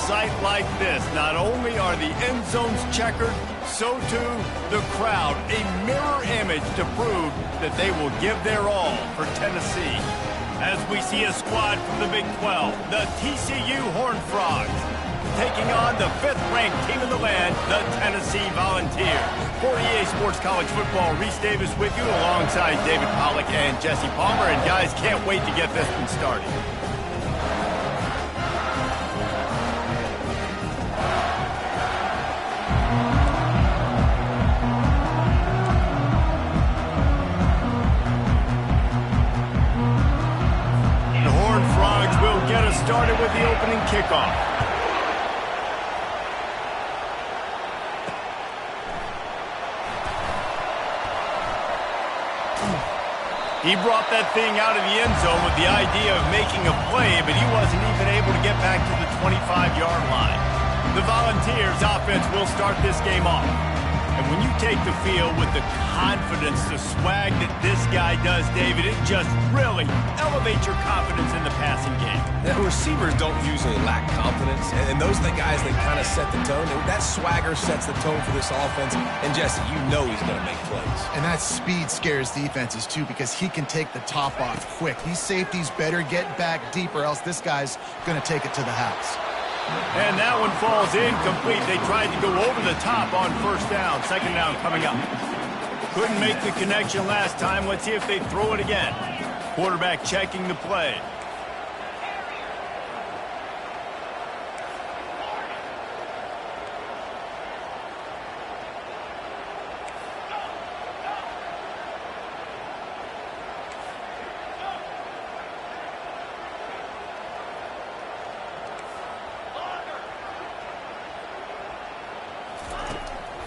sight like this, not only are the end zones checkered, so too the crowd, a mirror image to prove that they will give their all for Tennessee. As we see a squad from the Big 12, the TCU Horned Frogs, taking on the 5th-ranked team in the land, the Tennessee Volunteers. For EA Sports College Football, Reese Davis with you alongside David Pollack and Jesse Palmer. And guys, can't wait to get this one started. The Horned Frogs will get us started with the opening kickoff. He brought that thing out of the end zone with the idea of making a play, but he wasn't even able to get back to the 25-yard line. The Volunteers offense will start this game off. And when you take the field with the confidence, the swag that this guy does, David, it just really elevates your confidence in the passing game. Now, receivers don't usually lack confidence, and those are the guys that kind of set the tone. That swagger sets the tone for this offense, and Jesse, you know he's going to make plays. And that speed scares defenses, too, because he can take the top off quick. These safeties better get back deep, or else this guy's going to take it to the house. And that one falls incomplete. They tried to go over the top on first down. Second down coming up. Couldn't make the connection last time. Let's see if they throw it again. Quarterback checking the play.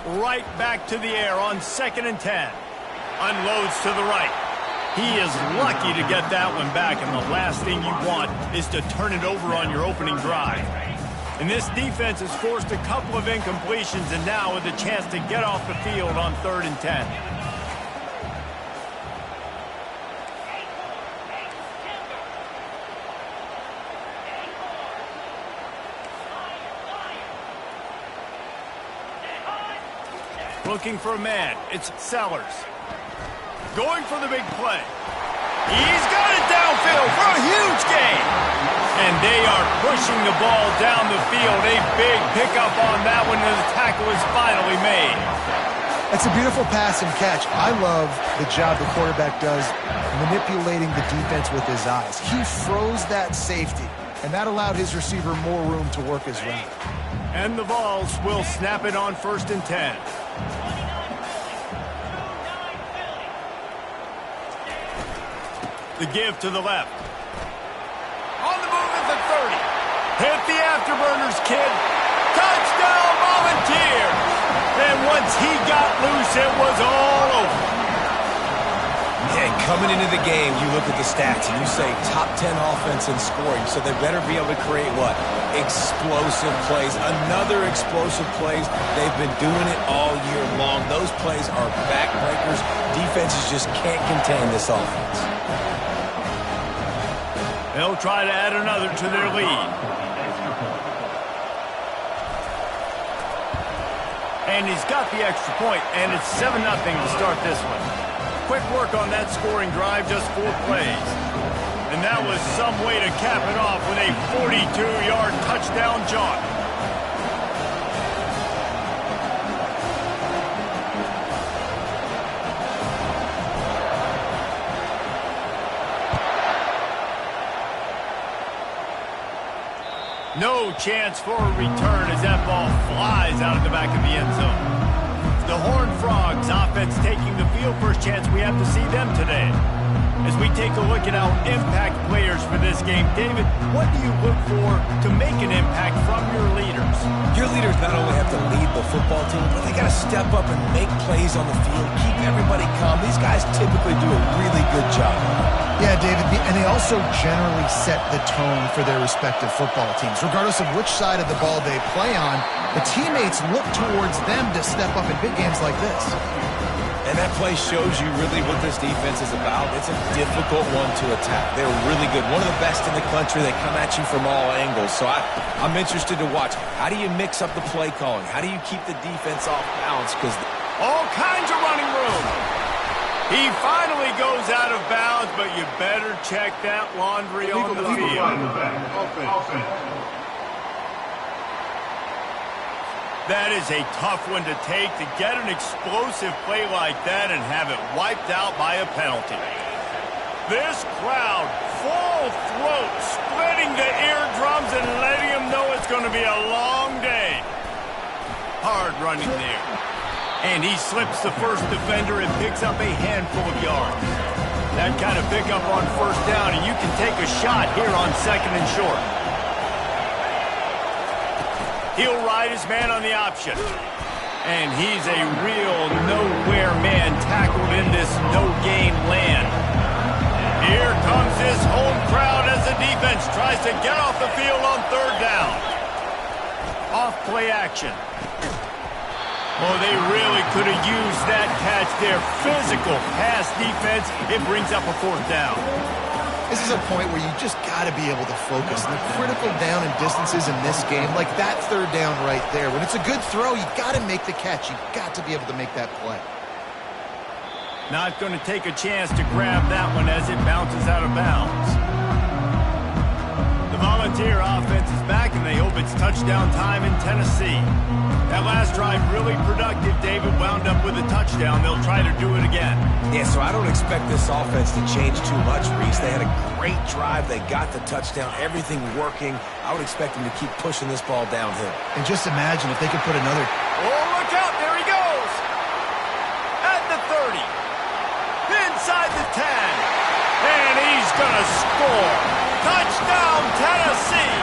Right back to the air on 2nd and 10. Unloads to the right. He is lucky to get that one back, and the last thing you want is to turn it over on your opening drive. And this defense has forced a couple of incompletions, and now with a chance to get off the field on 3rd and 10. Looking for a man. It's Sellers. Going for the big play. He's got it downfield for a huge gain. And they are pushing the ball down the field. A big pickup on that one, and the tackle is finally made. That's a beautiful pass and catch. I love the job the quarterback does manipulating the defense with his eyes. He froze that safety, and that allowed his receiver more room to work his route. And the Vols will snap it on 1st and 10. The give to the left. On the move at the 30. Hit the afterburners, kid. Touchdown, Volunteers. And once he got loose, it was all over. Yeah, coming into the game, you look at the stats and you say top 10 offense in scoring, so they better be able to create what? Explosive plays. Another explosive plays. They've been doing it all year long. Those plays are backbreakers. Defenses just can't contain this offense. They'll try to add another to their lead. And he's got the extra point, and it's 7-0 to start this one. Quick work on that scoring drive, just 4 plays. And that was some way to cap it off with a 42-yard touchdown jaunt. No chance for a return as that ball flies out of the back of the end zone. The Horned Frogs offense taking the field. First chance we have to see them today. As we take a look at our impact players for this game, David, what do you look for to make an impact from your leaders? Your leaders not only have to lead the football team, but they got to step up and make plays on the field, keep everybody calm. These guys typically do a really good job. Yeah, David, and they also generally set the tone for their respective football teams. Regardless of which side of the ball they play on, the teammates look towards them to step up in big games like this. And that play shows you really what this defense is about. It's a difficult one to attack. They're really good. One of the best in the country. They come at you from all angles. So I'm interested to watch. How do you mix up the play calling? How do you keep the defense off balance? Because all kinds of running room. He finally goes out of bounds, but you better check that laundry on the field. That is a tough one to take, to get an explosive play like that and have it wiped out by a penalty. This crowd, full throat, splitting the eardrums and letting them know it's going to be a long day. Hard running there. And he slips the first defender and picks up a handful of yards. That kind of pickup on first down, and you can take a shot here on second and short. He'll ride his man on the option. And he's a real nowhere man tackled in this no-gain land. Here comes this home crowd as the defense tries to get off the field on third down. Off play action. Oh, they really could have used that catch there. Physical pass defense. It brings up a fourth down. This is a point where you just got to be able to focus. And the critical down and distances in this game, like that third down right there. When it's a good throw, you got to make the catch. You got to be able to make that play. Not going to take a chance to grab that one as it bounces out of bounds. The Volunteer offense is back, and they hope it's touchdown time in Tennessee. That last drive really productive. David wound up with a touchdown. They'll try to do it again. Yeah, so I don't expect this offense to change too much, Reese. They had a great drive. They got the touchdown. Everything working. I would expect them to keep pushing this ball downhill. And just imagine if they could put another... Oh, look out. There he goes. At the 30. Inside the 10. And he's going to score. Touchdown, Tennessee.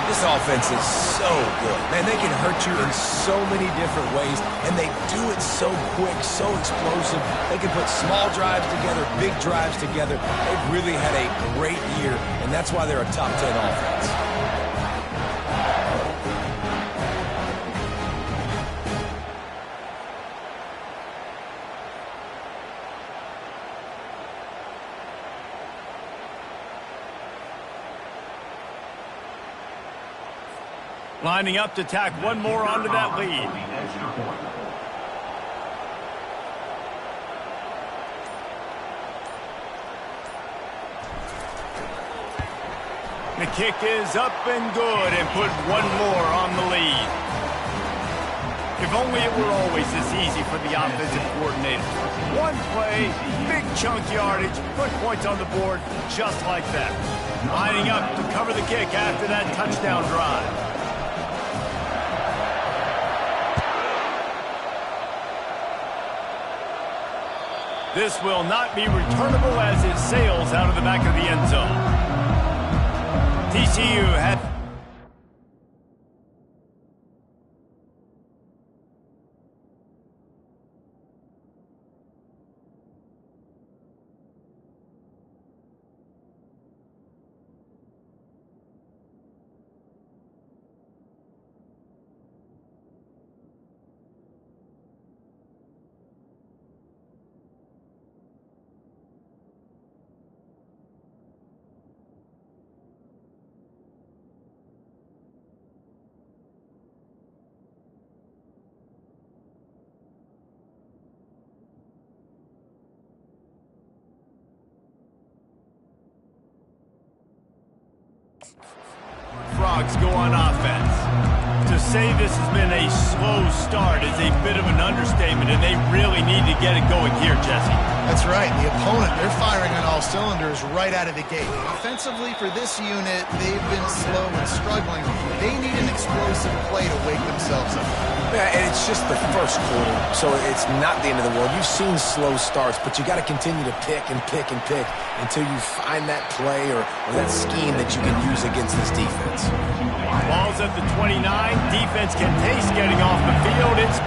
This offense is so good. Man, they can hurt you in so many different ways, and they do it so quick, so explosive. They can put small drives together, big drives together. They've really had a great year, and that's why they're a top 10 offense. Lining up to tack one more onto that lead. The kick is up and good, and put one more on the lead. If only it were always this easy for the offensive coordinator. One play, big chunk yardage, put points on the board just like that. Lining up to cover the kick after that touchdown drive. This will not be returnable as it sails out of the back of the end zone. TCU had... Frogs go on offense. To say this has been a slow start is a bit of an understatement, and they really need to get it going here, Jesse. That's right. The opponent, they're firing on all cylinders right out of the gate. Offensively, for this unit, they've been slow and struggling. They need an explosive play to wake themselves up. Yeah, and it's just the first quarter, so it's not the end of the world. You've seen slow starts, but you got to continue to pick and pick and pick until you find that play or that scheme that you can use against this defense. Ball's at the 29. Defense can taste getting off the field. It's...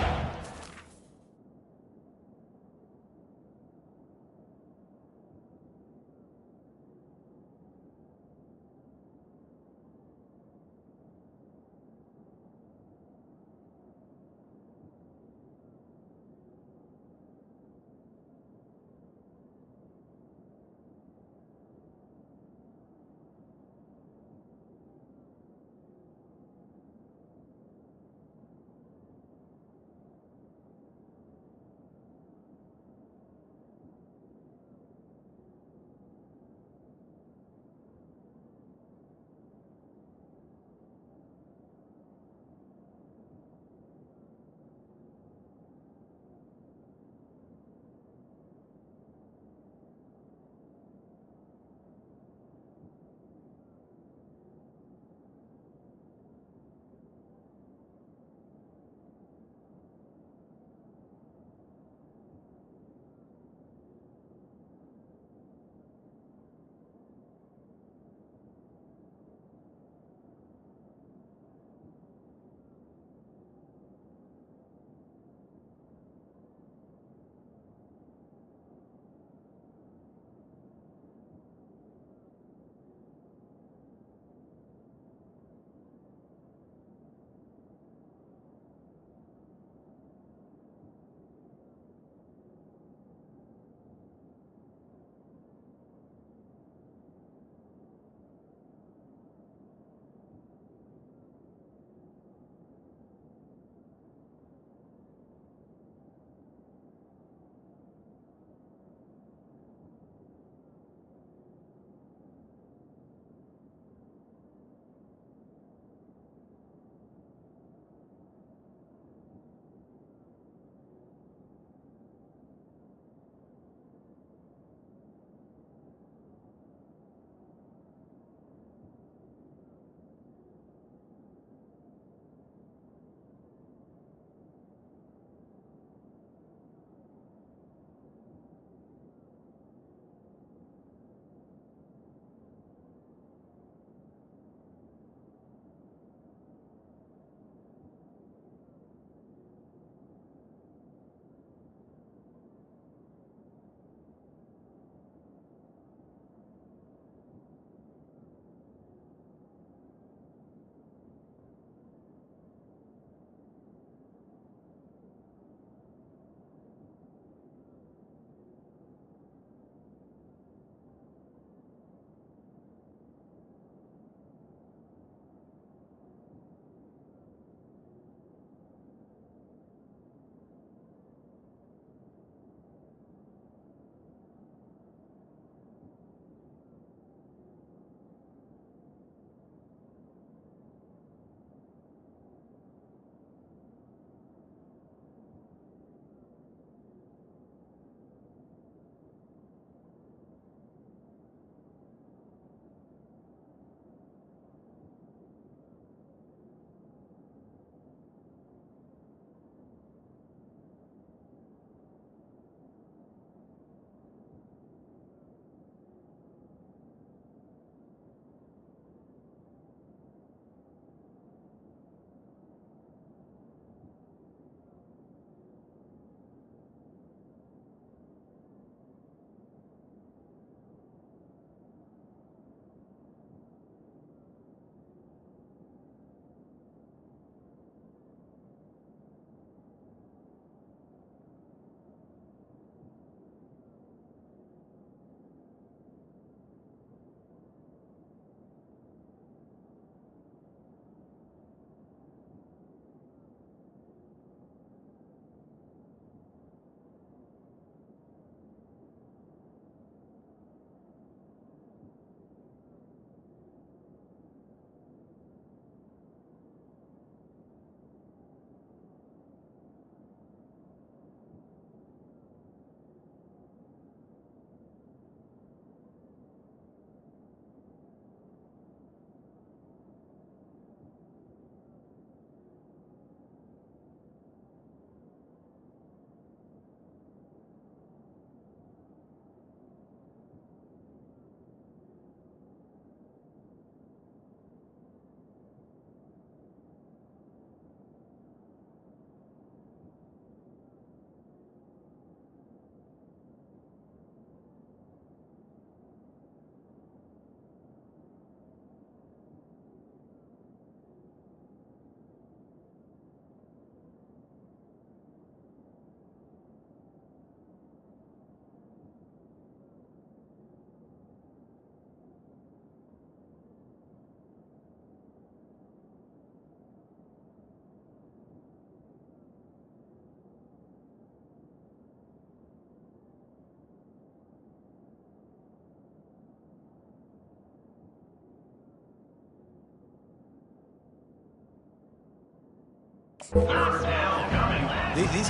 These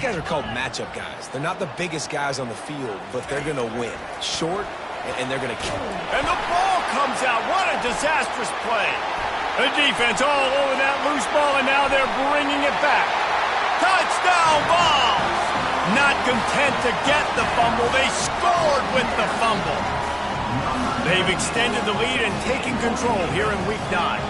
guys are called matchup guys. They're not the biggest guys on the field, but they're going to win. Short, and they're going to kill. And the ball comes out. What a disastrous play. The defense all over that loose ball, and now they're bringing it back. Touchdown ball! Not content to get the fumble, they scored with the fumble. They've extended the lead and taken control here in Week 9.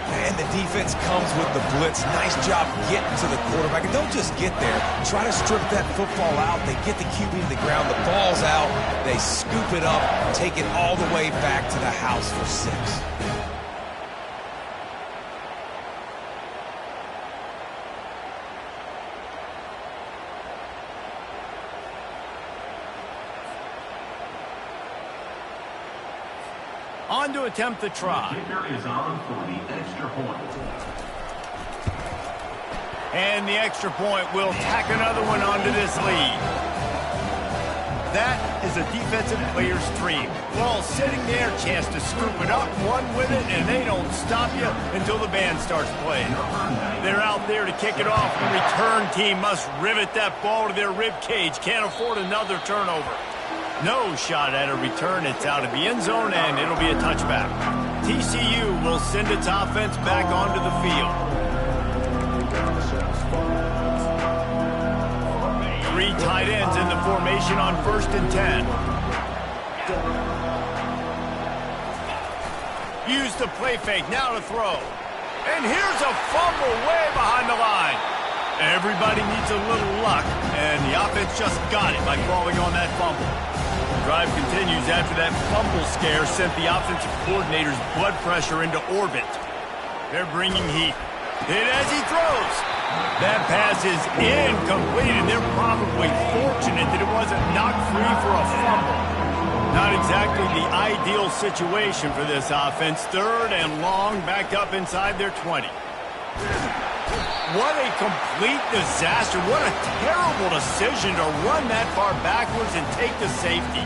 And the defense comes with the blitz. Nice job getting to the quarterback. And don't just get there. Try to strip that football out. They get the QB to the ground. The ball's out. They scoop it up, take it all the way back to the house for 6. On to attempt the try. The kicker is on for the extra point. And the extra point will tack another one onto this lead. That is a defensive player's dream. Ball sitting there, chance to scoop it up, run with it, and they don't stop you until the band starts playing. They're out there to kick it off. The return team must rivet that ball to their rib cage. Can't afford another turnover. No shot at a return. It's out of the end zone, and it'll be a touchback. TCU will send its offense back onto the field. 3 tight ends in the formation on 1st and 10. Use the play fake, now to throw. And here's a fumble way behind the line. Everybody needs a little luck, and the offense just got it by falling on that fumble. The drive continues after that fumble scare sent the offensive coordinator's blood pressure into orbit. They're bringing heat. Hit as he throws. That pass is incomplete, and they're probably fortunate that it wasn't knocked free for a fumble. Not exactly the ideal situation for this offense. 3rd and long, back up inside their 20. What a complete disaster. What a terrible decision to run that far backwards and take the safety.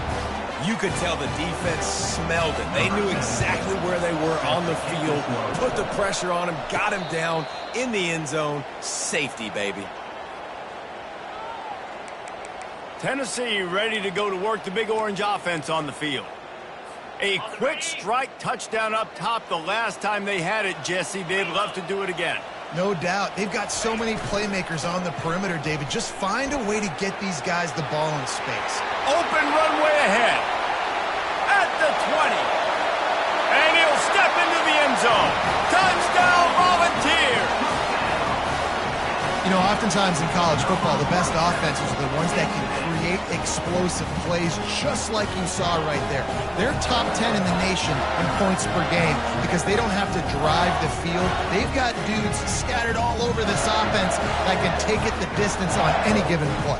You could tell the defense smelled it. They knew exactly where they were on the field, put the pressure on him, got him down in the end zone. Safety, baby. Tennessee ready to go to work the Big Orange offense on the field. A quick strike touchdown up top the last time they had it, Jesse. They'd love to do it again. No doubt. They've got so many playmakers on the perimeter, David. Just find a way to get these guys the ball in space. Open runway ahead. At the 20. And he'll step into the end zone. Touchdown, Volunteers! You know, oftentimes in college football, the best offenses are the ones that can create explosive plays just like you saw right there. They're top 10 in the nation in points per game because they don't have to drive the field. They've got dudes scattered all over this offense that can take it the distance on any given play.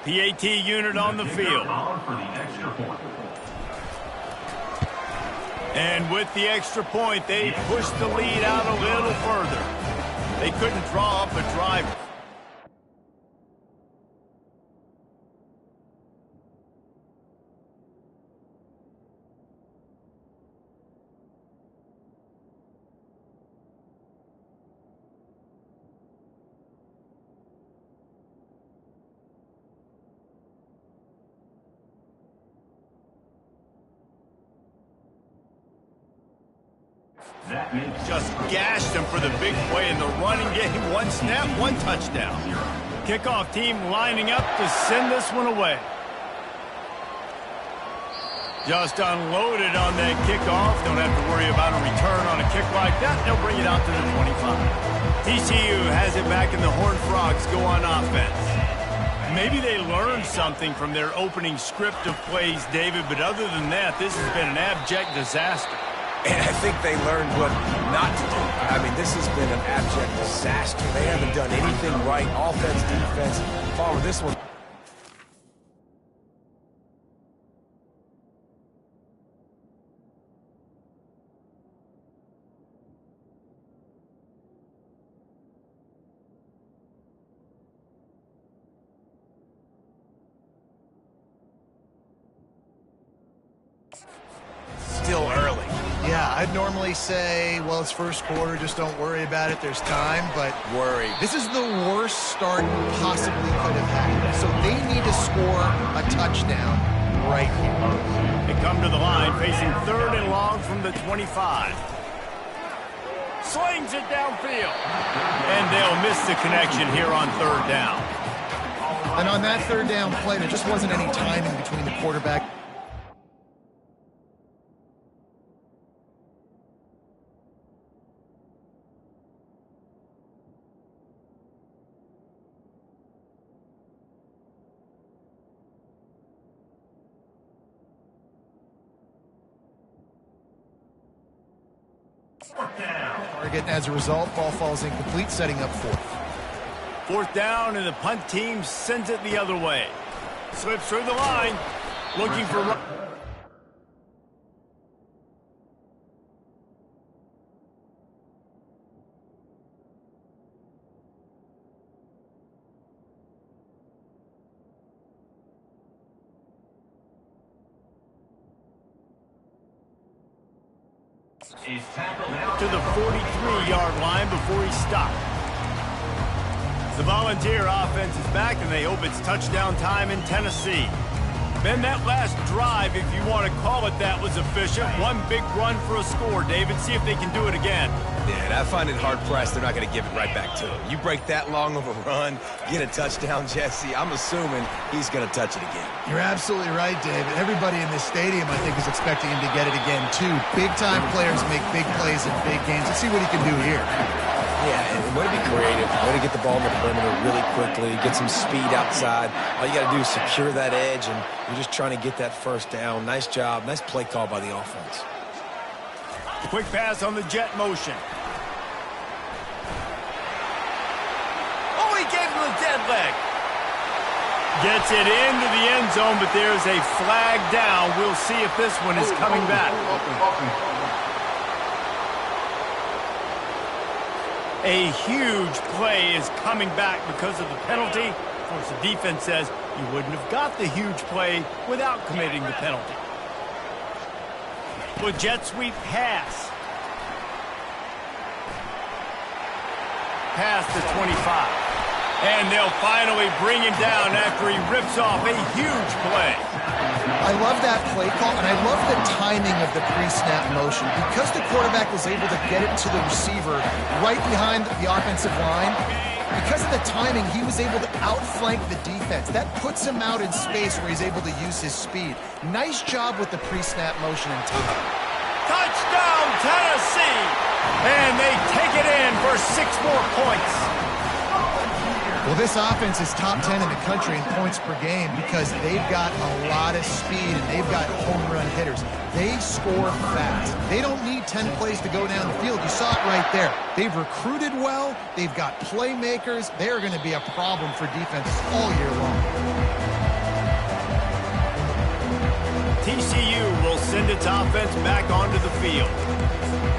PAT unit on the field. And with the extra point, they pushed the lead out a little further. They couldn't draw up a drive. Just gashed him for the big play in the running game. 1 snap, 1 touchdown. Kickoff team lining up to send this one away. Just unloaded on that kickoff. Don't have to worry about a return on a kick like that. They'll bring it out to the 25. TCU has it back, and the Horned Frogs go on offense. Maybe they learned something from their opening script of plays, David, but other than that, this has been an abject disaster. And I think they learned what not to do. I mean, this has been an abject disaster. They haven't done anything right. Offense, defense. Follow this one. Still early. Yeah, I'd normally say, well, it's first quarter, just don't worry about it, there's time, but Worried. this is the worst start you possibly could have had. So they need to score a touchdown right here. They come to the line, facing 3rd and long from the 25. Slings it downfield. And they'll miss the connection here on 3rd down. And on that 3rd down play, there just wasn't any timing between the quarterback. Target, as a result, ball falls incomplete, setting up 4th. 4th down, and the punt team sends it the other way. Slips through the line, looking for... Is tackled out to the 43-yard line before he stopped. The Volunteer offense is back, and they hope it's touchdown time in Tennessee. Ben, that last drive, if you want to call it that, was efficient. One big run for a score, David. See if they can do it again. Yeah, and I find it hard-pressed they're not going to give it right back to him. You break that long of a run, get a touchdown, Jesse, I'm assuming he's going to touch it again. You're absolutely right, David. Everybody in this stadium, I think, is expecting him to get it again, too. Big-time players make big plays in big games. Let's see what he can do here. Yeah, and way to be creative, way to get the ball in the perimeter really quickly, get some speed outside. All you got to do is secure that edge, and you're just trying to get that 1st down. Nice job. Nice play call by the offense. Quick pass on the jet motion. Oh, he gave him the dead leg. Gets it into the end zone, but there's a flag down. We'll see if this one is coming back. A huge play is coming back because of the penalty. Of course, the defense says you wouldn't have got the huge play without committing the penalty. With jet sweep pass. Past the 25. And they'll finally bring him down after he rips off a huge play. I love that play call, and I love the timing of the pre-snap motion. Because the quarterback was able to get it to the receiver right behind the offensive line, because of the timing, he was able to outflank the defense. That puts him out in space where he's able to use his speed. Nice job with the pre-snap motion and timing. Touchdown, Tennessee! And they take it in for 6 more points. Well, this offense is top 10 in the country in points per game because they've got a lot of speed and they've got home run hitters. They score fast. They don't need 10 plays to go down the field. You saw it right there. They've recruited well. They've got playmakers. They're going to be a problem for defenses all year long. TCU will send its offense back onto the field.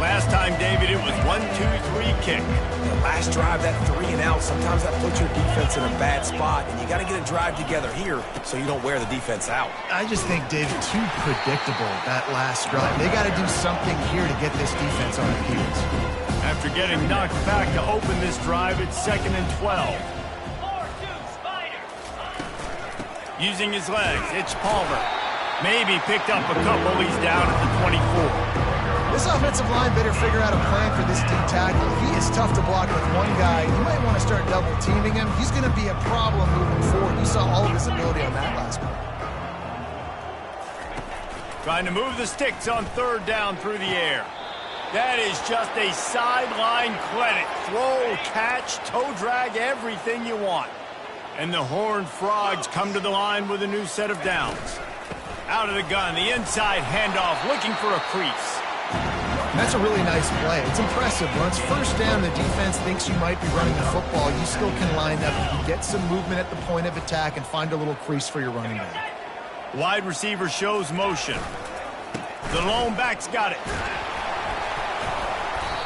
Last time, David, it was 1-2-3 kick. The last drive, that 3 and out, sometimes that puts your defense in a bad spot, and you got to get a drive together here so you don't wear the defense out. I just think, David, too predictable, that last drive. They got to do something here to get this defense on their heels. After getting knocked back to open this drive, it's 2nd and 12. Using his legs, it's Palmer. Maybe picked up a couple. He's down at the 24. This offensive line better figure out a plan for this D tackle. He is tough to block with one guy. You might want to start double teaming him. He's going to be a problem moving forward. You saw all of his ability on that last one. Trying to move the sticks on 3rd down through the air. That is just a sideline clinic. Throw, catch, toe drag, everything you want. And the Horned Frogs come to the line with a new set of downs. Out of the gun, the inside handoff, looking for a crease. That's a really nice play. It's impressive. Once first down, the defense thinks you might be running the football. You still can line up. You can get some movement at the point of attack and find a little crease for your running back. Wide receiver shows motion. The lone back's got it.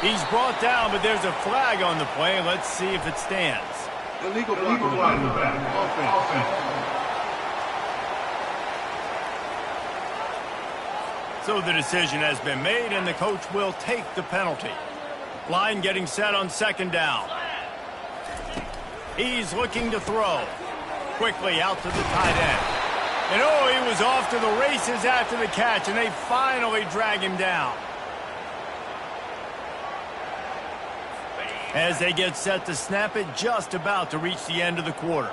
He's brought down, but there's a flag on the play. Let's see if it stands. Illegal block in the back. Offense. So the decision has been made, and the coach will take the penalty. Line getting set on second down. He's looking to throw. Quickly out to the tight end. And oh, he was off to the races after the catch, and they finally drag him down. As they get set to snap it, just about to reach the end of the quarter.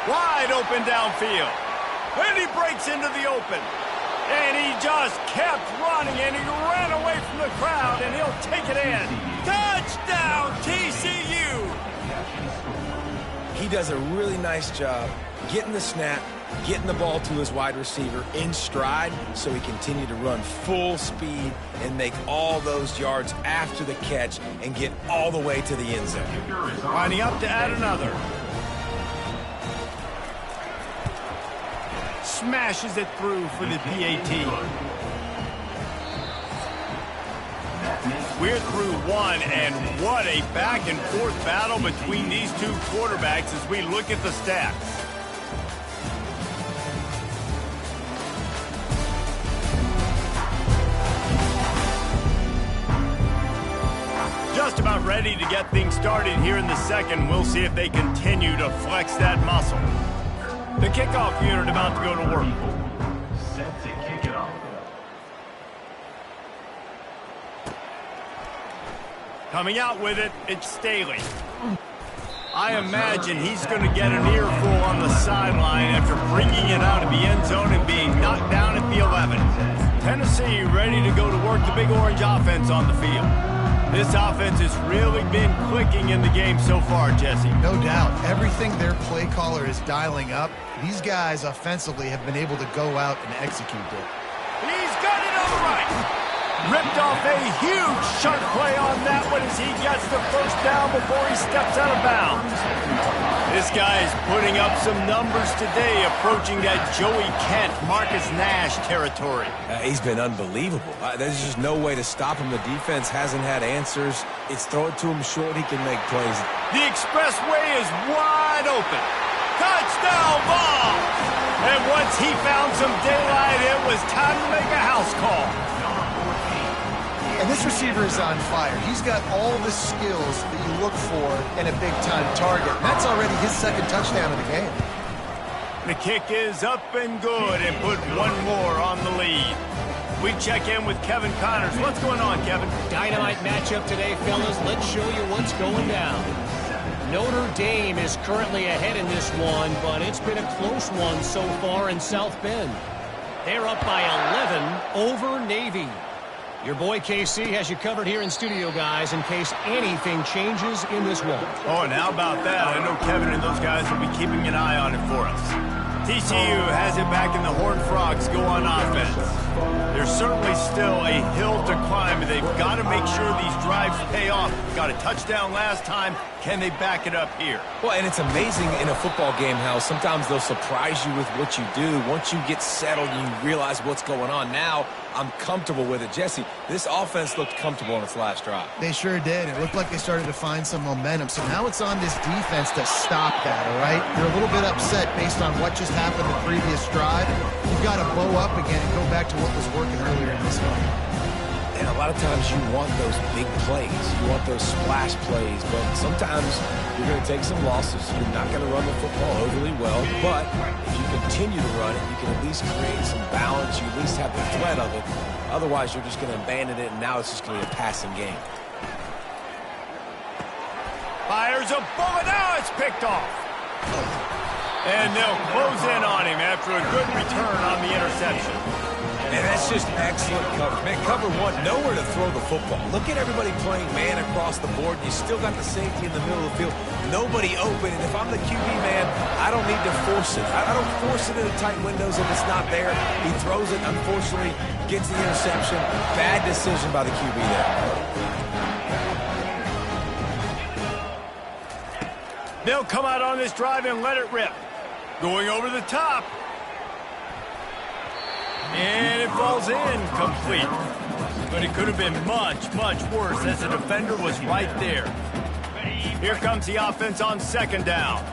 Wide open downfield. And he breaks into the open. And he just kept running, and he ran away from the crowd, and he'll take it in. Touchdown, TCU! He does a really nice job getting the snap, getting the ball to his wide receiver in stride so he continue to run full speed and make all those yards after the catch and get all the way to the end zone. Lining up to add another. Smashes it through for the PAT. We're through one, and what a back-and-forth battle between these two quarterbacks as we look at the stats. Just about ready to get things started here in the second. We'll see if they continue to flex that muscle. The kickoff unit about to go to work. Set to kick it off. Coming out with it, it's Staley. I imagine he's going to get an earful on the sideline after bringing it out of the end zone and being knocked down at the 11. Tennessee ready to go to work the Big Orange offense on the field. This offense has really been clicking in the game so far, Jesse. No doubt. Everything their play caller is dialing up, these guys offensively have been able to go out and execute it. He's got it on the right. Ripped off a huge sharp play on that one as he gets the first down before he steps out of bounds. This guy is putting up some numbers today, approaching that Joey Kent, Marcus Nash territory. He's been unbelievable. There's just no way to stop him. The defense hasn't had answers. It's throw it to him short, he can make plays. The expressway is wide open. Touchdown ball! And once he found some daylight, it was time to make a house call. And this receiver is on fire. He's got all the skills that you look for in a big-time target. And that's already his second touchdown of the game. The kick is up and good and put one more on the lead. We check in with Kevin Connors. What's going on, Kevin? Dynamite matchup today, fellas. Let's show you what's going down. Notre Dame is currently ahead in this one, but it's been a close one so far in South Bend. They're up by 11 over Navy. Your boy KC has you covered here in studio, guys, in case anything changes in this one. Oh, and how about that? I know Kevin and those guys will be keeping an eye on it for us. TCU has it back and the Horned Frogs go on offense. There's certainly still a hill to climb, but they've got to make sure these drives pay off. Got a touchdown last time. Can they back it up here? Well, and it's amazing in a football game how sometimes they'll surprise you with what you do. Once you get settled and you realize what's going on, now I'm comfortable with it. Jesse, this offense looked comfortable on its last drive. They sure did. It looked like they started to find some momentum. So now it's on this defense to stop that, all right? They're a little bit upset based on what just happened the previous drive. You've got to bow up again and go back to what was working earlier in this game. And a lot of times you want those big plays. You want those splash plays, but sometimes you're going to take some losses. You're not going to run the football overly well, but if you continue to run it, you can at least create some balance. You at least have the threat of it. Otherwise, you're just going to abandon it, and now it's just going to be a passing game. Fires a bullet. Now it's picked off. And they'll close in on him after a good return on the interception. And that's just excellent coverage. Man, cover one, nowhere to throw the football. Look at everybody playing man across the board. You still got the safety in the middle of the field. Nobody open. And if I'm the QB, man, I don't need to force it. I don't force it into tight windows if it's not there. He throws it, unfortunately, gets the interception. Bad decision by the QB there. They'll come out on this drive and let it rip. Going over the top. And it falls in complete. But it could have been much, much worse as the defender was right there. Here comes the offense on second down.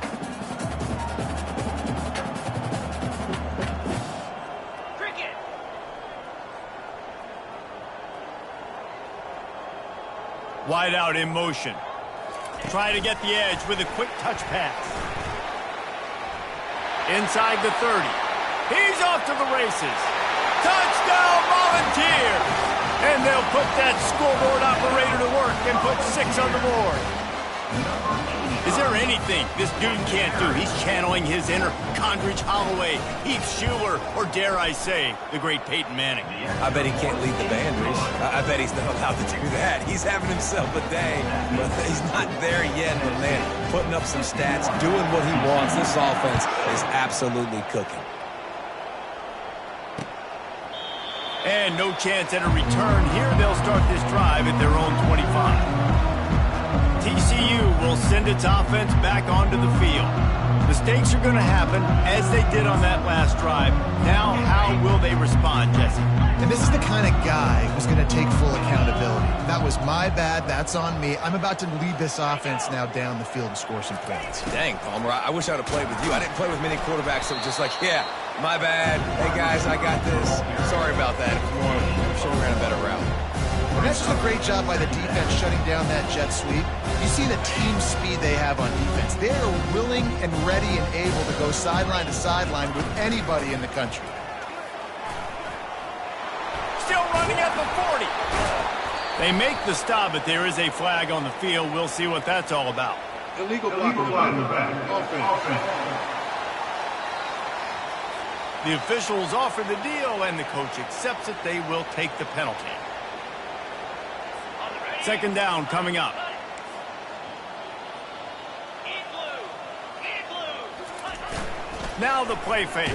Wide out in motion. Try to get the edge with a quick touch pass. Inside the 30. He's off to the races. Touchdown, Volunteers! And they'll put that scoreboard operator to work and put 6 on the board. Is there anything this dude can't do? He's channeling his inner Condridge Holloway, Heath Schuler, or dare I say, the great Peyton Manning. I bet he can't lead the band, Reese. I bet he's not allowed to do that. He's having himself a day, but he's not there yet. But, man, putting up some stats, doing what he wants. This offense is absolutely cooking. And no chance at a return here. They'll start this drive at their own 25. TCU will send its offense back onto the field. Mistakes are going to happen, as they did on that last drive. Now, how will they respond, Jesse? And this is the kind of guy who's going to take full accountability. That was my bad. That's on me. I'm about to lead this offense now down the field and score some points. Dang, Palmer, I wish I would have played with you. I didn't play with many quarterbacks that were just like, yeah, my bad. Hey, guys, I got this. Sorry about that. I'm sure we ran a better route. And that's just a great job by the defense shutting down that jet sweep. You see the team speed they have on defense. They are willing and ready and able to go sideline to sideline with anybody in the country. Still running at the 40. They make the stop, but there is a flag on the field. We'll see what that's all about. Illegal block in the back. Offense. The officials offer the deal, and the coach accepts it. They will take the penalty. Second down coming up. Now the play fake.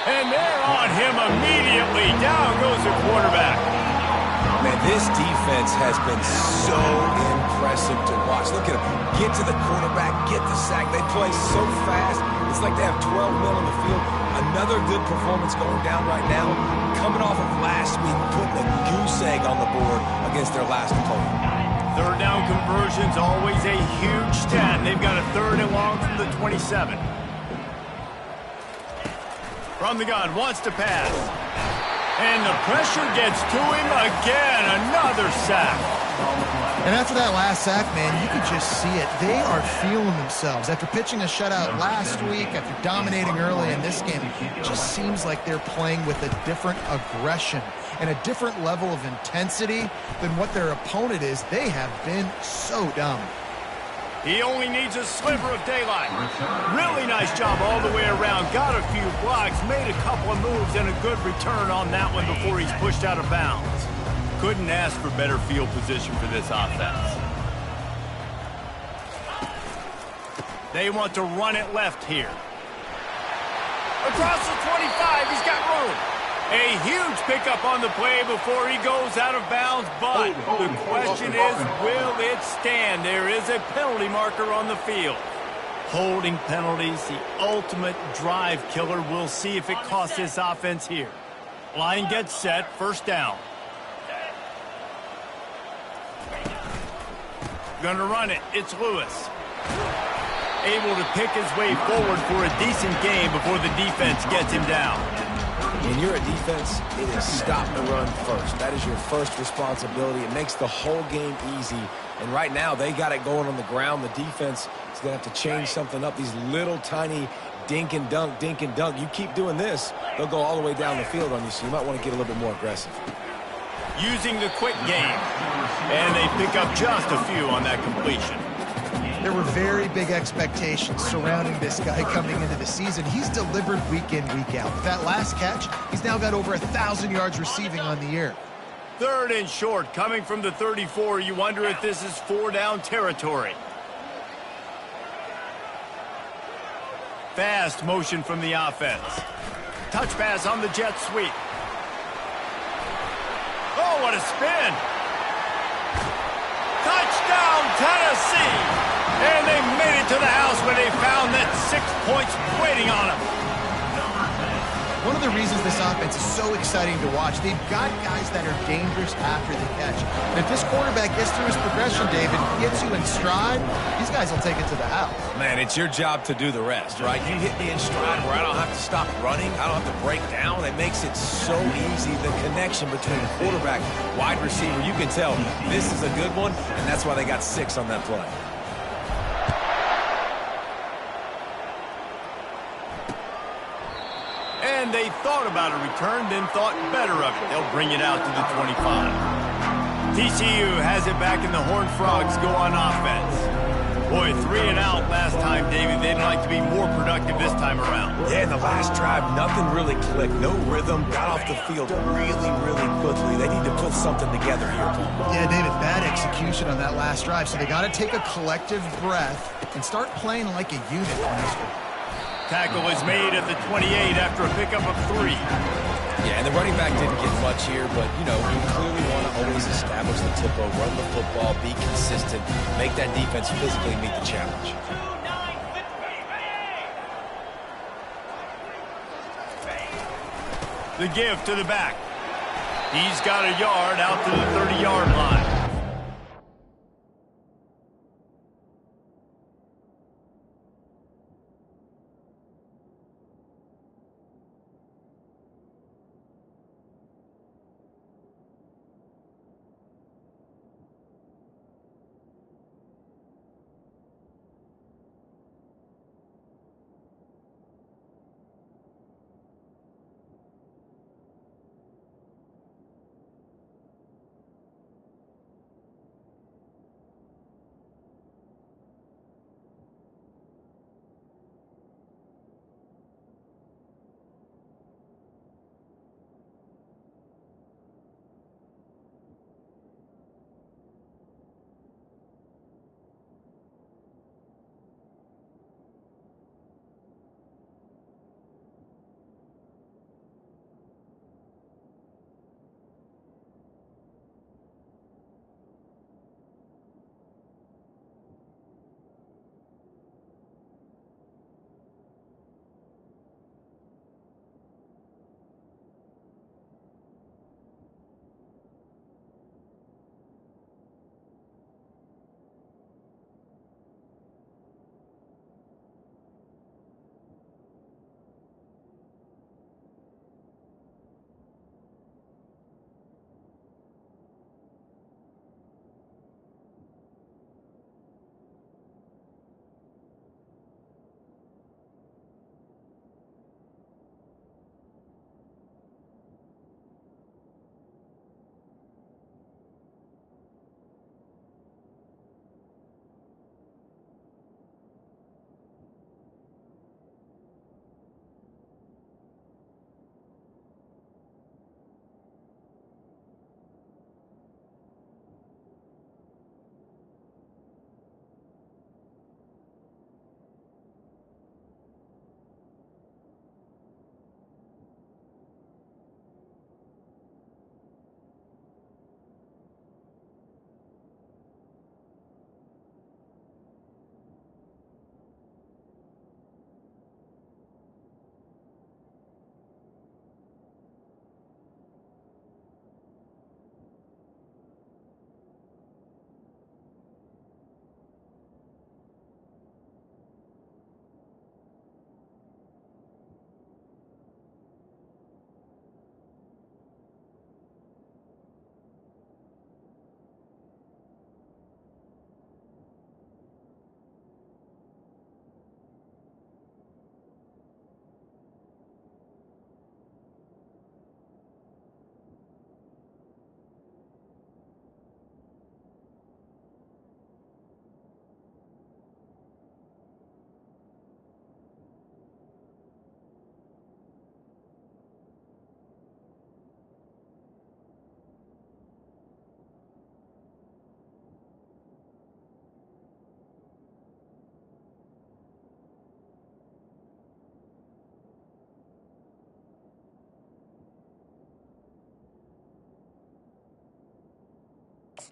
And they're on him immediately. Down goes the quarterback. Man, this defense has been so impressive to watch. Look at them. Get to the quarterback, get the sack. They play so fast. It's like they have 12 men on the field. Another good performance going down right now. Coming off of last week, putting a goose egg on the board against their last opponent. Third down conversion's always a huge stat. They've got a 3rd and long from the 27. From the gun, wants to pass. And the pressure gets to him again. Another sack. And after that last sack, man, you could just see it. They are feeling themselves. After pitching a shutout last week, after dominating early in this game, it just seems like they're playing with a different aggression and a different level of intensity than what their opponent is. They have been so dominant. He only needs a sliver of daylight. Really nice job all the way around. Got a few blocks, made a couple of moves, and a good return on that one before he's pushed out of bounds. Couldn't ask for better field position for this offense. They want to run it left here. Across the 25, he's got room. A huge pickup on the play before he goes out of bounds, but the question is, will it stand? There is a penalty marker on the field. Holding penalties, the ultimate drive killer. We'll see if it costs this offense here. Line gets set, first down. Gonna run it, it's Lewis. Able to pick his way forward for a decent game before the defense gets him down. When you're a defense, it is stop the run first. That is your first responsibility. It makes the whole game easy. And right now, they got it going on the ground. The defense is going to have to change something up. These little tiny dink and dunk, dink and dunk. You keep doing this, they'll go all the way down the field on you, so you might want to get a little bit more aggressive. Using the quick game. And they pick up just a few on that completion. There were very big expectations surrounding this guy coming into the season. He's delivered week in, week out. With that last catch, he's now got over 1,000 yards receiving on the year. 3rd and short, coming from the 34. You wonder if this is 4-down territory. Fast motion from the offense. Touch pass on the jet sweep. Oh, what a spin. Touchdown, Tennessee. And they made it to the house where they found that 6 points waiting on them. One of the reasons this offense is so exciting to watch, they've got guys that are dangerous after the catch. And if this quarterback gets through his progression, David, gets you in stride, these guys will take it to the house. Man, it's your job to do the rest, right? You hit me in stride where I don't have to stop running. I don't have to break down. It makes it so easy. The connection between quarterback, wide receiver, you can tell this is a good one, and that's why they got 6 on that play. And they thought about a return, then thought better of it. They'll bring it out to the 25. TCU has it back, and the Horned Frogs go on offense. Boy, 3 and out last time, David. They'd like to be more productive this time around. Yeah, in the last drive, nothing really clicked. No rhythm. Got off the field really, really quickly. They need to put something together here, Paul. Yeah, David, bad execution on that last drive. So they got to take a collective breath and start playing like a unit on this one. Tackle is made at the 28 after a pickup of 3. Yeah, and the running back didn't get much here, but, you know, you clearly want to always establish the tempo, run the football, be consistent, make that defense physically meet the challenge. The give to the back. He's got a yard out to the 30-yard line.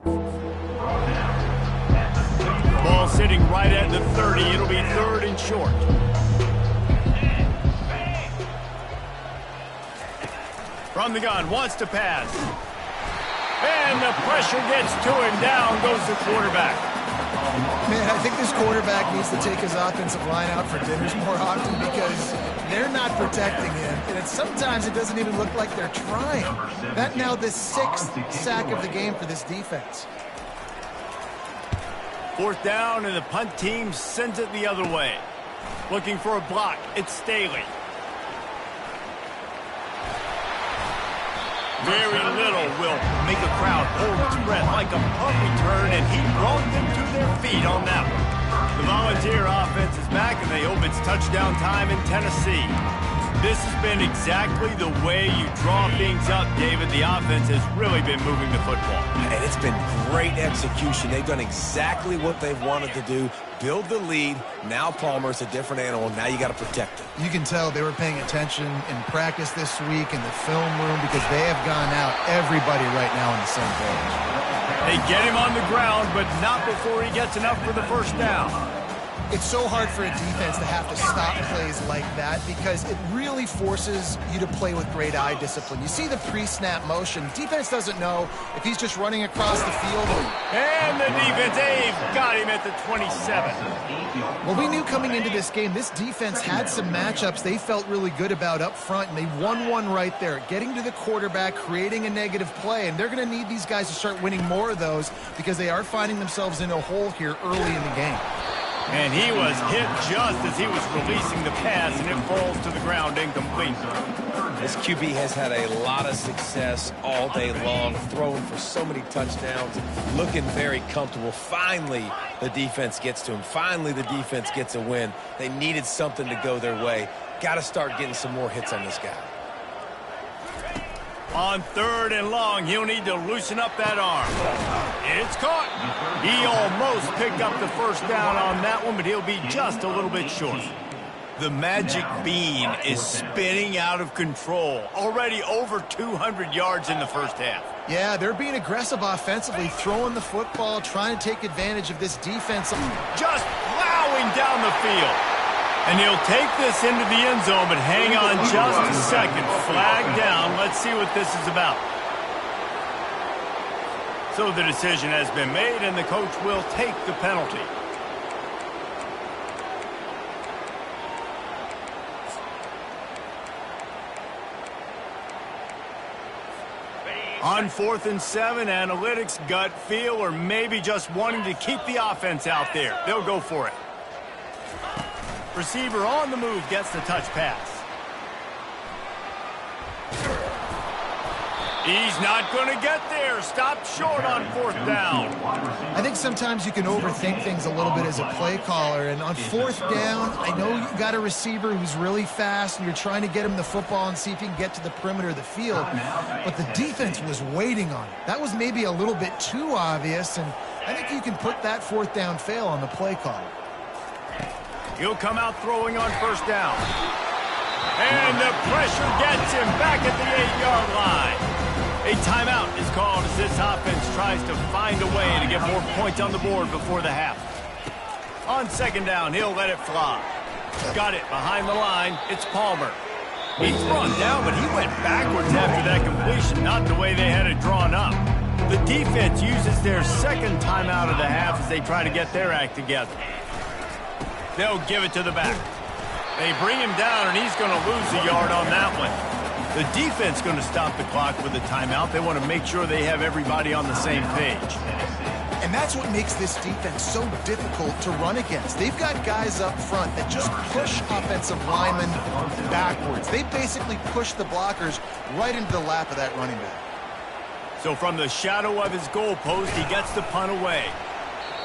Ball sitting right at the 30. It'll be 3rd and short. From the gun, wants to pass. And the pressure gets to him. Down goes the quarterback. Man, I think this quarterback needs to take his offensive line out for dinners more often because they're not protecting him. And sometimes it doesn't even look like they're trying. That now the 6th sack of the game for this defense. 4th down, and the punt team sends it the other way. Looking for a block. It's Staley. Very little will make a crowd hold its breath like a punt return, and he brought them to their feet on that one. The Volunteer offense is back, and they hope it's touchdown time in Tennessee. This has been exactly the way you draw things up, David. The offense has really been moving the football. And it's been great execution. They've done exactly what they've wanted to do. Build the lead. Now Palmer's a different animal. Now you got to protect him. You can tell they were paying attention in practice this week in the film room because they have gone out, everybody right now on the same page. They get him on the ground, but not before he gets enough for the 1st down. It's so hard for a defense to have to stop plays like that because it really forces you to play with great eye discipline. You see the pre-snap motion. Defense doesn't know if he's just running across the field. And the defense, they've got him at the 27. Well, we knew coming into this game, this defense had some matchups they felt really good about up front, and they won one right there, getting to the quarterback, creating a negative play, and they're going to need these guys to start winning more of those because they are finding themselves in a hole here early in the game. And he was hit just as he was releasing the pass, and it falls to the ground incomplete. This QB has had a lot of success all day long, throwing for so many touchdowns, looking very comfortable. Finally, the defense gets to him. Finally, the defense gets a win. They needed something to go their way. Got to start getting some more hits on this guy. On 3rd and long, he'll need to loosen up that arm. It's caught. He almost picked up the 1st down on that one, but he'll be just a little bit short. The magic bean is spinning out of control. Already over 200 yards in the 1st half. Yeah, they're being aggressive offensively, throwing the football, trying to take advantage of this defense. Just plowing down the field. And he'll take this into the end zone, but hang on just a second. Flag down. Let's see what this is about. So the decision has been made, and the coach will take the penalty. On 4th and 7, analytics, gut feel, or maybe just wanting to keep the offense out there. They'll go for it. Receiver on the move gets the touch pass. He's not going to get there. Stopped short on 4th down. I think sometimes you can overthink things a little bit as a play caller. And on 4th down, I know you got a receiver who's really fast, and you're trying to get him the football and see if he can get to the perimeter of the field. But the defense was waiting on it. That was maybe a little bit too obvious, and I think you can put that 4th down fail on the play caller. He'll come out throwing on 1st down. And the pressure gets him back at the 8-yard line. A timeout is called as this offense tries to find a way to get more points on the board before the half. On 2nd down, he'll let it fly. Got it behind the line. It's Palmer. He's run down, but he went backwards after that completion, not the way they had it drawn up. The defense uses their 2nd timeout of the half as they try to get their act together. They'll give it to the back. They bring him down, and he's going to lose a yard on that one. The defense going to stop the clock with a timeout. They want to make sure they have everybody on the same page. And that's what makes this defense so difficult to run against. They've got guys up front that just push offensive linemen backwards. They basically push the blockers right into the lap of that running back. So from the shadow of his goalpost, he gets the punt away.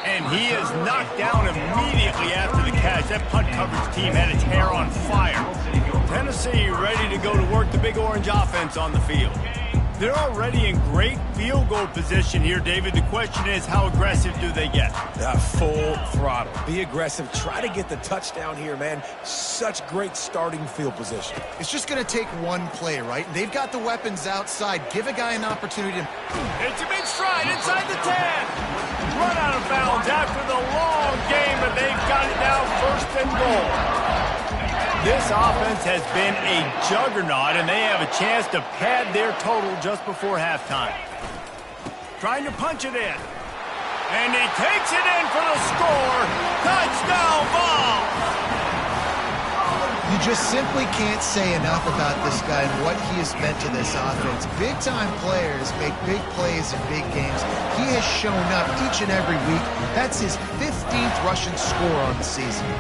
And he is knocked down immediately after the catch. That punt coverage team had its hair on fire. Tennessee ready to go to work the Big Orange offense on the field. They're already in great field goal position here, David. The question is, how aggressive do they get? Full throttle. Be aggressive. Try to get the touchdown here, man. Such great starting field position. It's just going to take one play, right? They've got the weapons outside. Give a guy an opportunity to... It's a big stride inside the 10. Run out of bounds after the long game, but they've got it now first and goal. This offense has been a juggernaut, and they have a chance to pad their total just before halftime. Trying to punch it in. And he takes it in for the score. Touchdown ball! You just simply can't say enough about this guy and what he has meant to this offense. Big-time players make big plays in big games. He has shown up each and every week. That's his 15th rushing score on the season.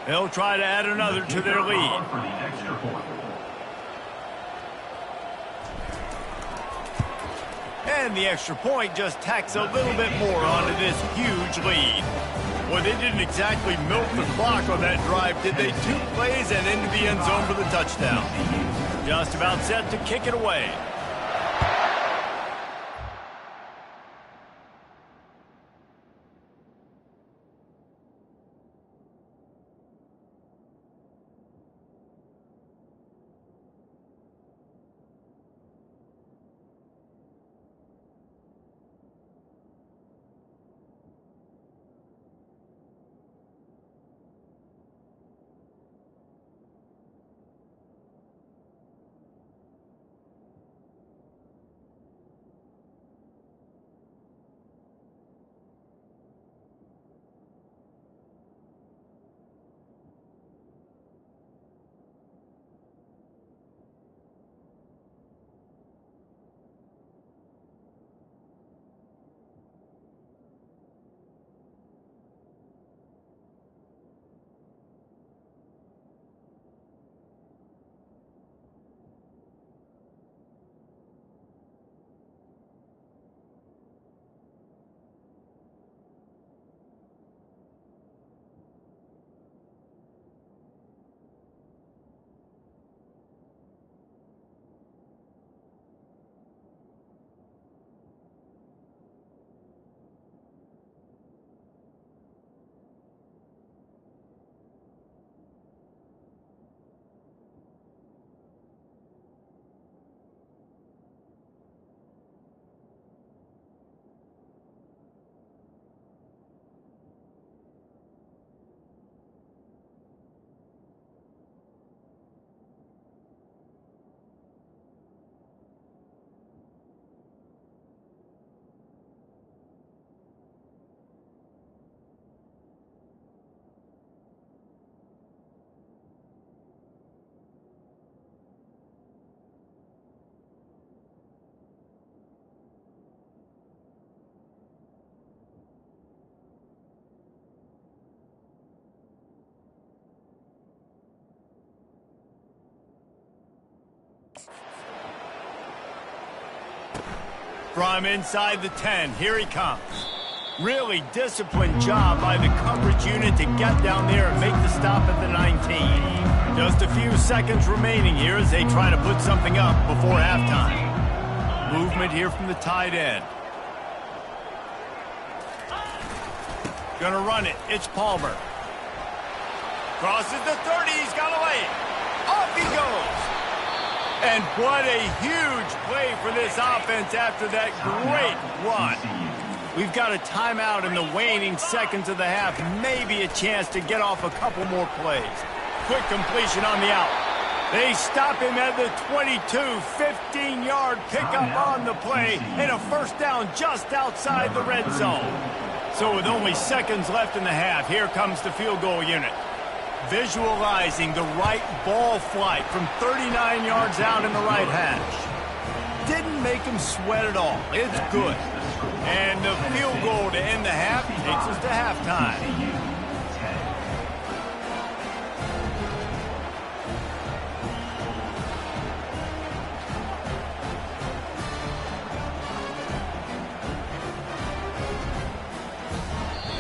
They'll try to add another to their lead. And the extra point just tacks a little bit more onto this huge lead. Well, they didn't exactly milk the clock on that drive, did they? 2 plays and into the end zone for the touchdown. Just about set to kick it away. From inside the 10, here he comes. Really disciplined job by the coverage unit to get down there and make the stop at the 19. Just a few seconds remaining here as they try to put something up before halftime. Movement here from the tight end. Gonna run it. It's Palmer. Crosses the 30. He's got a lane. Off he goes. And what a huge play for this offense after that great run. We've got a timeout in the waning seconds of the half. Maybe a chance to get off a couple more plays. Quick completion on the out. They stop him at the 22, 15-yard pickup on the play, and a first down just outside the red zone. So with only seconds left in the half, here comes the field goal unit. Visualizing the right ball flight from 39 yards out in the right hash. Didn't make him sweat at all. It's good. And the field goal to end the half takes us to halftime.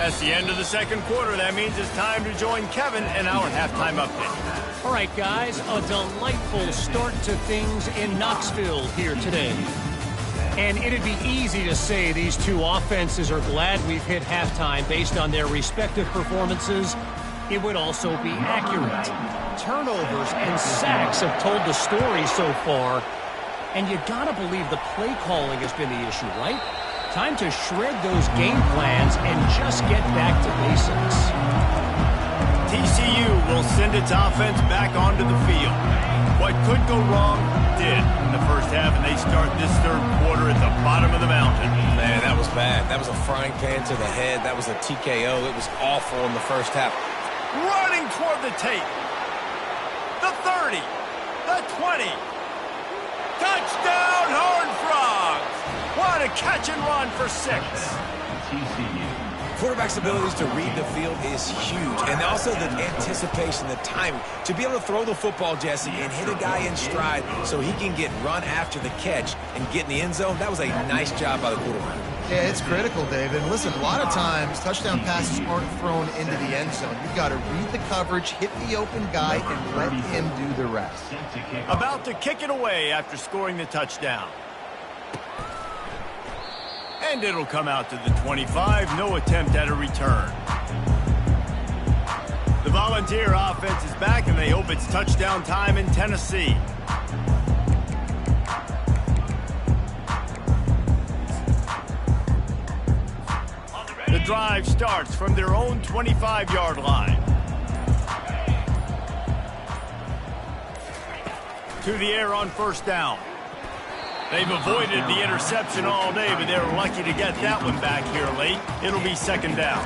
That's the end of the second quarter. That means it's time to join Kevin in our halftime update. All right, guys, a delightful start to things in Knoxville here today. And it'd be easy to say these two offenses are glad we've hit halftime based on their respective performances. It would also be accurate. Turnovers and sacks have told the story so far. And you gotta believe the play calling has been the issue, right? Time to shred those game plans and just get back to basics. TCU will send its offense back onto the field. What could go wrong did in the first half, and they start this third quarter at the bottom of the mountain. Man, that was bad. That was a frying pan to the head. That was a TKO. It was awful in the first half. Running toward the tape. The 30. The 20. Touchdown, Horned Frogs! What a catch and run for 6. Quarterback's abilities to read the field is huge. And also the anticipation, the timing. To be able to throw the football, Jesse, and hit a guy in stride so he can get run after the catch and get in the end zone, that was a nice job by the quarterback. Yeah, it's critical, David. Listen, a lot of times touchdown passes aren't thrown into the end zone. You've got to read the coverage, hit the open guy, and let him do the rest. About to kick it away after scoring the touchdown. And it'll come out to the 25. No attempt at a return. The Volunteer offense is back, and they hope it's touchdown time in Tennessee. The drive starts from their own 25-yard line. To the air on first down. They've avoided the interception all day, but they were lucky to get that one back here late. It'll be second down.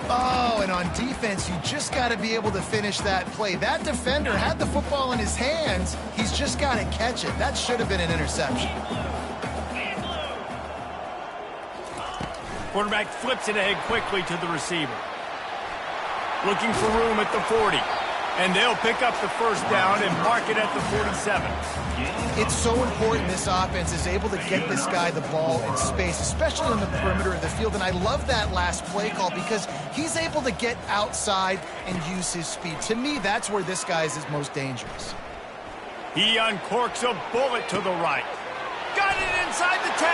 Oh, and on defense, you just got to be able to finish that play. That defender had the football in his hands. He's just got to catch it. That should have been an interception. Quarterback flips it ahead quickly to the receiver. Looking for room at the 40. And they'll pick up the first down and mark it at the 47. It's so important this offense is able to get this guy the ball in space, especially on the perimeter of the field. And I love that last play call because he's able to get outside and use his speed. To me, that's where this guy is his most dangerous. He uncorks a bullet to the right. Got it inside the 10.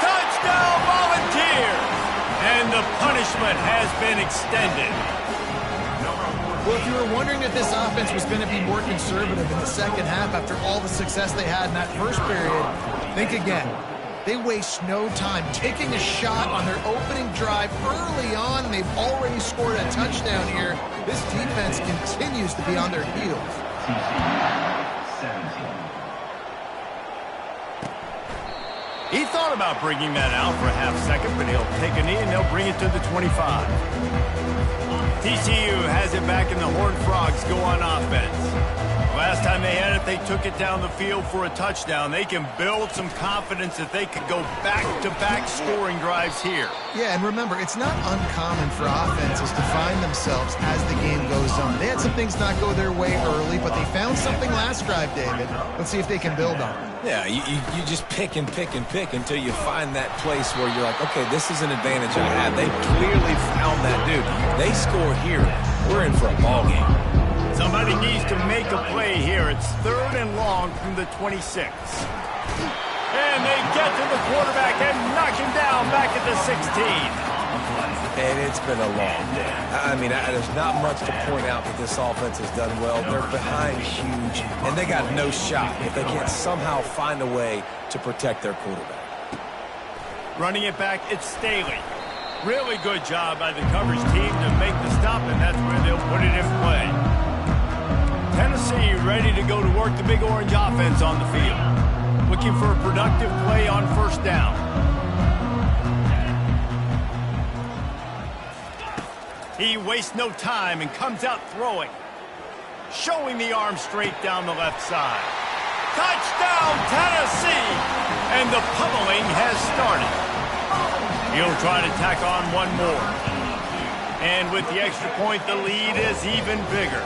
Touchdown, Volunteers! And the punishment has been extended. Well, if you were wondering if this offense was going to be more conservative in the second half after all the success they had in that first period, think again. They waste no time taking a shot on their opening drive early on. They've already scored a touchdown here. This defense continues to be on their heels. He thought about bringing that out for a half second, but he'll take a knee and they'll bring it to the 25. TCU has it back, and the Horned Frogs go on offense. Last time they had it, they took it down the field for a touchdown. They can build some confidence that they could go back-to-back scoring drives here. Yeah, and remember, it's not uncommon for offenses to find themselves as the game goes on. They had some things not go their way early, but they found something last drive, David. Let's see if they can build on it. Yeah, you just pick and pick and pick until you find that place where you're like, okay, this is an advantage I have. They clearly found that dude. They score here. We're in for a ball game. Somebody needs to make a play here. It's third and long from the 26. And they get to the quarterback and knock him down back at the 16. And it's been a long day. I mean, there's not much to point out that this offense has done well. They're behind huge, and they got no shot if they can't somehow find a way to protect their quarterback. Running it back, it's Staley. Really good job by the coverage team to make the stop, and that's where they'll put it in play. Tennessee ready to go to work the Big Orange offense on the field. Looking for a productive play on first down. He wastes no time and comes out throwing. Showing the arm straight down the left side. Touchdown, Tennessee! And the pummeling has started. He'll try to tack on one more. And with the extra point, the lead is even bigger.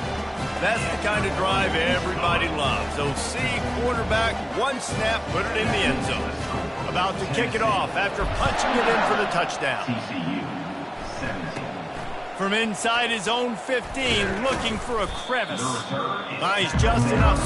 That's the kind of drive everybody loves. OC quarterback, one snap, put it in the end zone. About to kick it off after punching it in for the touchdown. From inside his own 15, looking for a crevice. He's just enough